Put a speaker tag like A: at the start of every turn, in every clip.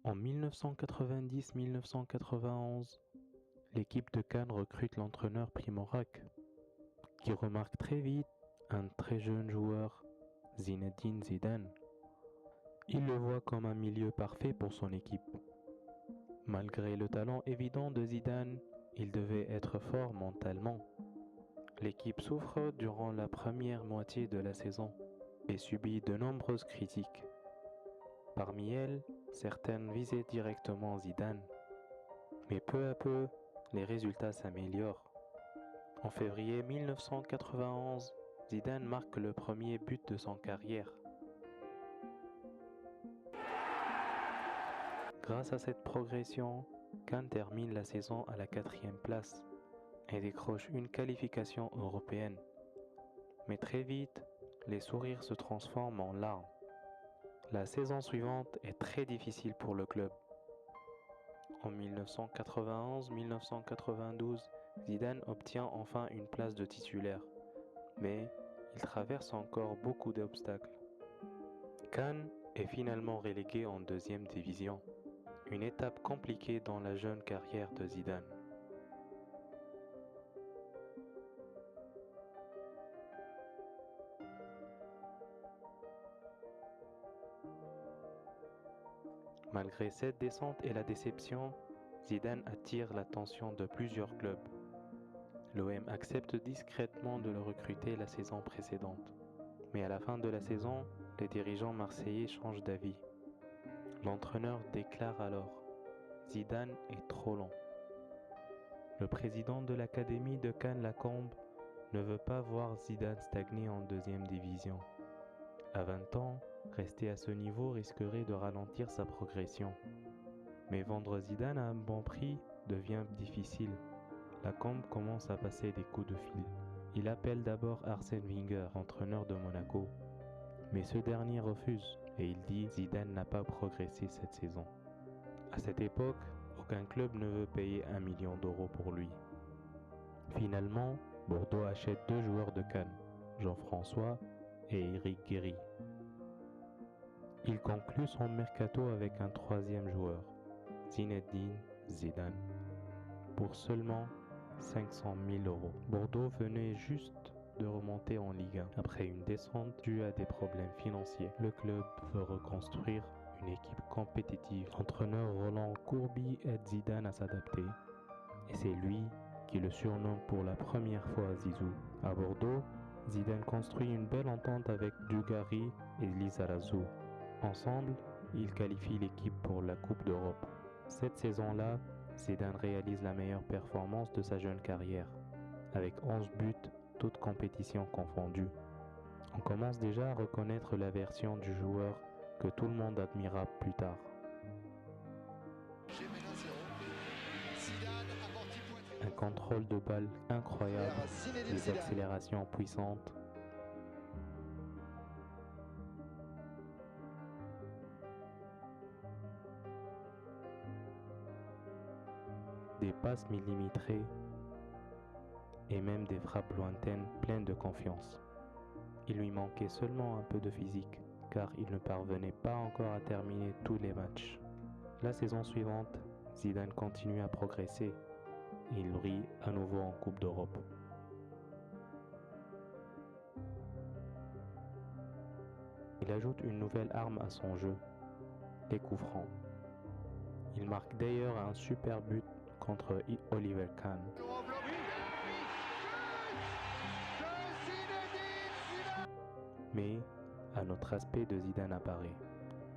A: En 1990-1991, l'équipe de Cannes recrute l'entraîneur Primorac, qui remarque très vite un très jeune joueur, Zinedine Zidane. Il le voit comme un milieu parfait pour son équipe. Malgré le talent évident de Zidane, il devait être fort mentalement. L'équipe souffre durant la première moitié de la saison et subit de nombreuses critiques. Parmi elles, certaines visaient directement Zidane. Mais peu à peu, les résultats s'améliorent. En février 1991, Zidane marque le premier but de son carrière. Grâce à cette progression, Cannes termine la saison à la 4e place et décroche une qualification européenne. Mais très vite, les sourires se transforment en larmes. La saison suivante est très difficile pour le club. En 1991-1992, Zidane obtient enfin une place de titulaire, mais il traverse encore beaucoup d'obstacles. Cannes est finalement relégué en 2e division, une étape compliquée dans la jeune carrière de Zidane. Malgré cette descente et la déception, Zidane attire l'attention de plusieurs clubs. L'OM accepte discrètement de le recruter la saison précédente. Mais à la fin de la saison, les dirigeants marseillais changent d'avis. L'entraîneur déclare alors « Zidane est trop lent ». Le président de l'académie de Cannes-Lacombe ne veut pas voir Zidane stagner en 2e division. À 20 ans, rester à ce niveau risquerait de ralentir sa progression. Mais vendre Zidane à un bon prix devient difficile. Lacombe commence à passer des coups de fil. Il appelle d'abord Arsène Wenger, entraîneur de Monaco. Mais ce dernier refuse et il dit Zidane n'a pas progressé cette saison. À cette époque, aucun club ne veut payer 1 million d'euros pour lui. Finalement, Bordeaux achète 2 joueurs de Cannes, Jean-François et Éric Guéry. Il conclut son mercato avec un 3e joueur, Zinedine Zidane, pour seulement 500 000 euros. Bordeaux venait juste de remonter en Ligue 1 après une descente due à des problèmes financiers. Le club veut reconstruire une équipe compétitive. L'entraîneur Roland Courbis aide Zidane à s'adapter et c'est lui qui le surnomme pour la première fois Zizou. À Bordeaux, Zidane construit une belle entente avec Dugarry et Lizarazu. Ensemble, ils qualifient l'équipe pour la Coupe d'Europe. Cette saison-là, Zidane réalise la meilleure performance de sa jeune carrière, avec 11 buts, toutes compétitions confondues. On commence déjà à reconnaître la version du joueur que tout le monde admira plus tard. Un contrôle de balle incroyable, des accélérations puissantes. Des passes millimétrées et même des frappes lointaines pleines de confiance. Il lui manquait seulement un peu de physique, car il ne parvenait pas encore à terminer tous les matchs. La saison suivante, Zidane continue à progresser et il brille à nouveau en Coupe d'Europe. Il ajoute une nouvelle arme à son jeu, les coups francs. Il marque d'ailleurs un super but contre Oliver Kahn. Mais un autre aspect de Zidane apparaît,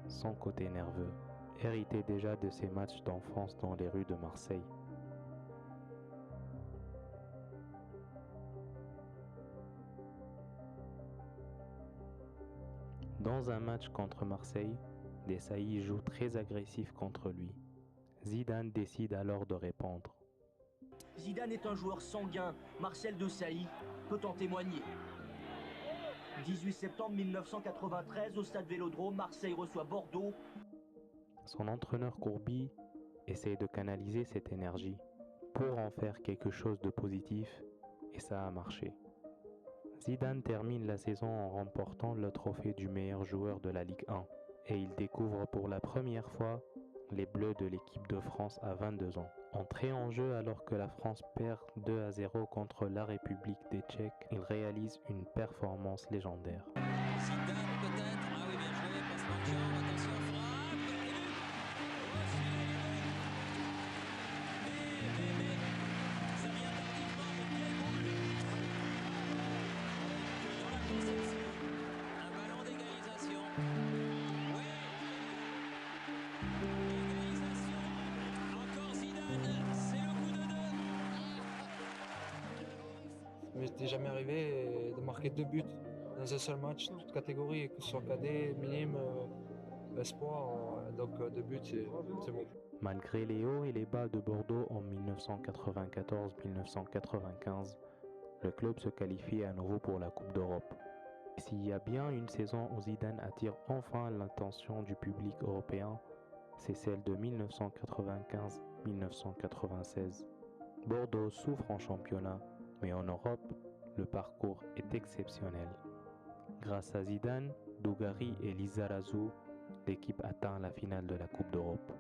A: son côté nerveux, hérité déjà de ses matchs d'enfance dans les rues de Marseille. Dans un match contre Marseille, Desailly joue très agressif contre lui. Zidane décide alors de répondre.
B: Zidane est un joueur sanguin, Marcel Desailly peut en témoigner. 18 septembre 1993, au stade Vélodrome, Marseille reçoit Bordeaux.
A: Son entraîneur Courbis essaye de canaliser cette énergie pour en faire quelque chose de positif et ça a marché. Zidane termine la saison en remportant le trophée du meilleur joueur de la Ligue 1 et il découvre pour la première fois les Bleus de l'équipe de France à 22 ans. Entré en jeu alors que la France perd 2-0 contre la République des Tchèques, il réalise une performance légendaire.
C: Zidane peut-être. Ah oui, bien joué, passement de jambe, attention, frappe, et but. Ça vient tardivement, mais quel beau but. Que dans la conception, un ballon d'égalisation. Oui, égalisation. Encore Zidane, c'est le coup de deux.
D: Il m'était jamais arrivé de marquer 2 buts dans un seul match, toute catégorie, que ce soit cadet, minime, espoir. Donc 2 buts, c'est bon.
A: Malgré les hauts et les bas de Bordeaux en 1994-1995, le club se qualifie à nouveau pour la Coupe d'Europe. S'il y a bien une saison où Zidane attire enfin l'attention du public européen, c'est celle de 1995-1996. Bordeaux souffre en championnat, mais en Europe, le parcours est exceptionnel. Grâce à Zidane, Dugarry et Lizarazu, l'équipe atteint la finale de la Coupe d'Europe.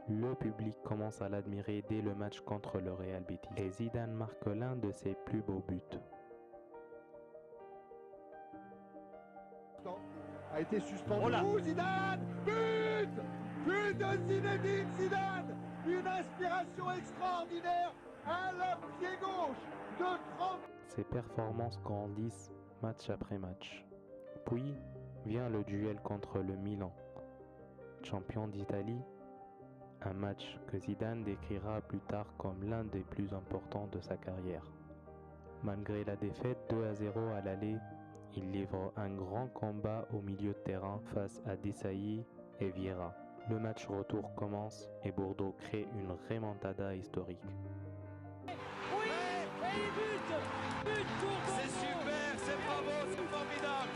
A: Le public commence à l'admirer dès le match contre le Real Betis et Zidane marque l'un de ses plus beaux buts.
E: A été suspendu. Oh Zidane, but de Zinedine Zidane, une inspiration extraordinaire, un pied gauche de 30.
A: Ses performances grandissent match après match. Puis vient le duel contre le Milan, champion d'Italie, un match que Zidane décrira plus tard comme l'un des plus importants de sa carrière. Malgré la défaite 2-0 à l'aller, il livre un grand combat au milieu de terrain face à Desailly et Vieira. Le match retour commence et Bordeaux crée une remontada historique.
C: Oui, et il bute. But pour Bordeaux.
F: C'est super, c'est bravo, c'est formidable.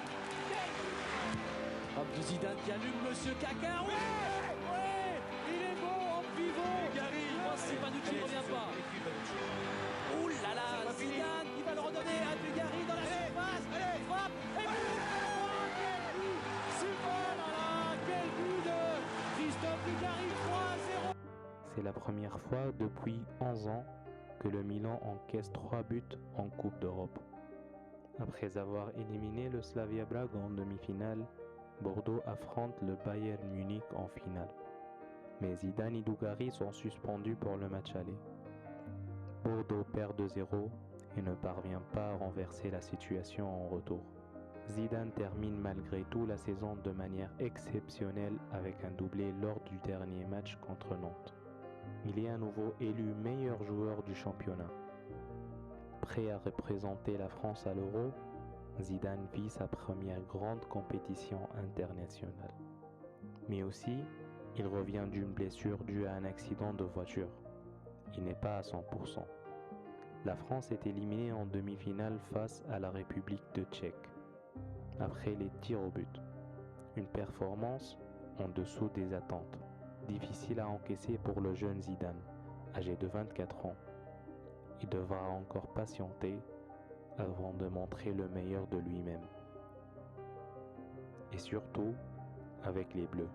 C: Hop de Zidane qui allume Monsieur Caca. Oui, il est beau en pivot.
F: Dugarry.
C: Si Panucci ne revient pas. Ouh là là, Zidane qui va le redonner à Dugarry dans la surface. Frappe et but. Oh, quel but. Super, là, quel but de Christophe Dugarry, 3-0.
A: C'est la première fois depuis 11 ans que le Milan encaisse 3 buts en Coupe d'Europe. Après avoir éliminé le Slavia Prague en demi-finale, Bordeaux affronte le Bayern Munich en finale. Mais Zidane et Dugarry sont suspendus pour le match aller. Bordeaux perd 2-0 et ne parvient pas à renverser la situation en retour. Zidane termine malgré tout la saison de manière exceptionnelle avec un doublé lors du dernier match contre Nantes. Il est à nouveau élu meilleur joueur du championnat. Prêt à représenter la France à l'Euro, Zidane vit sa première grande compétition internationale. Mais aussi, il revient d'une blessure due à un accident de voiture. Il n'est pas à 100%. La France est éliminée en demi-finale face à la République de Tchèque, après les tirs au but. Une performance en dessous des attentes, difficile à encaisser pour le jeune Zidane, âgé de 24 ans. Il devra encore patienter avant de montrer le meilleur de lui-même. Et surtout, avec les Bleus.